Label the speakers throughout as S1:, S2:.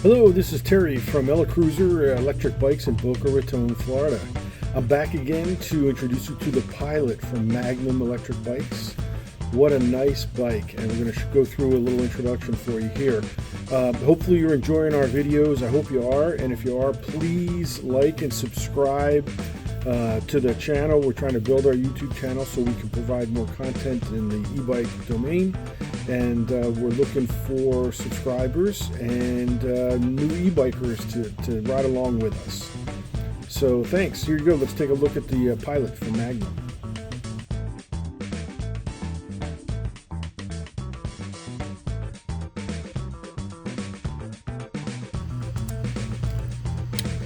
S1: Hello, this is Terry from Elecruiser Electric Bikes in Boca Raton, Florida. I'm back again to introduce you to the Pilot from Magnum Electric Bikes. What a nice bike, and we're going to go through a little introduction for you here. Hopefully you're enjoying our videos. I hope you are, and if you are, please like and subscribe to the channel. We're trying to build our YouTube channel so we can provide more content in the e-bike domain, and we're looking for subscribers and new e-bikers to ride along with us. So thanks. Here you go. Let's take a look at the Pilot from Magnum.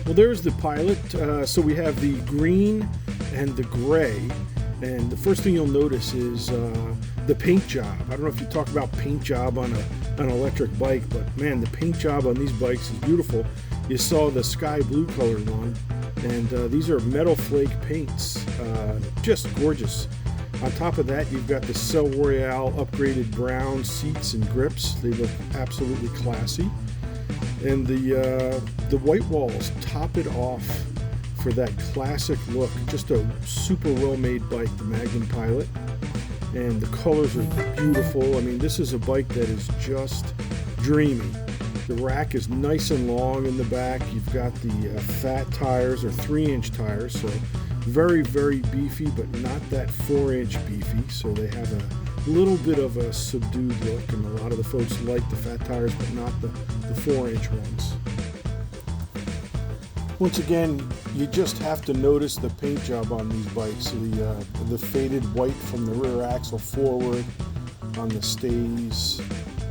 S1: Well, there's the Pilot. So we have the green and the gray, and the first thing you'll notice is the paint job. I don't know if you talk about paint job on an electric bike, but man, the paint job on these bikes is beautiful. You saw the sky blue colored one, and these are metal flake paints, just gorgeous. On top of that, you've got the Cell Royale upgraded brown seats and grips. They look absolutely classy. And the white walls top it off for that classic look. Just a super well-made bike, the Magnum Pilot. And the colors are beautiful. I mean, this is a bike that is just dreamy. The rack is nice and long in the back. You've got the fat tires, or 3-inch tires, so very, very beefy, but not that 4-inch beefy. So they have a little bit of a subdued look, and a lot of the folks like the fat tires, but not the 4-inch ones. Once again, you just have to notice the paint job on these bikes. The faded white from the rear axle forward on the stays,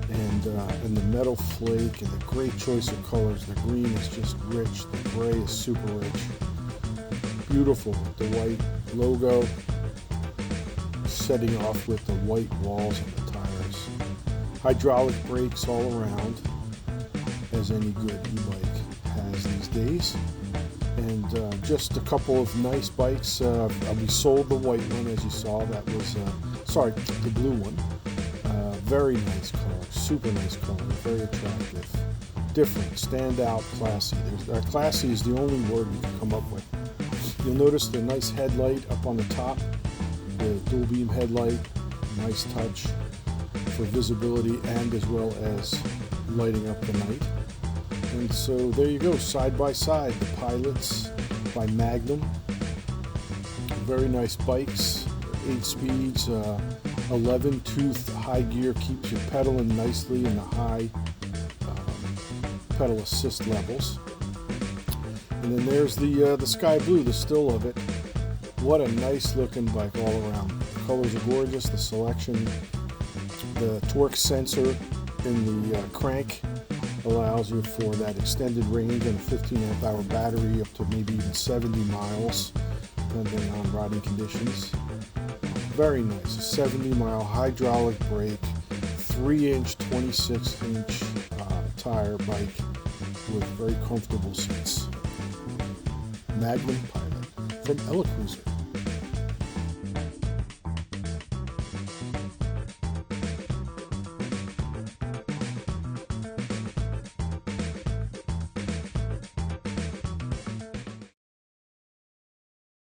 S1: and the metal flake, and the great choice of colors. The green is just rich, the gray is super rich. Beautiful with the white logo setting off with the white walls on the tires. Hydraulic brakes all around, as any good e-bike has these days. And just a couple of nice bikes. We sold the white one, as you saw. That was, the blue one. Very nice color, super nice color, very attractive, different, stand out, classy. Classy is the only word we can come up with. You'll notice the nice headlight up on the top, the dual beam headlight, nice touch for visibility and as well as lighting up the night. And so there you go, side by side, the Pilots by Magnum. Very nice bikes, 8 speeds, 11-tooth high gear keeps you pedaling nicely in the high pedal assist levels. And then there's the sky blue, the still of it. What a nice looking bike all around. The colors are gorgeous, the selection, the torque sensor in the crank allows you for that extended range and a 15 amp hour battery up to maybe even 70 miles, depending on riding conditions. Very nice, a 70-mile hydraulic brake, 3-inch, 26-inch tire bike with very comfortable seats. Magnum Pilot from Elecruiser.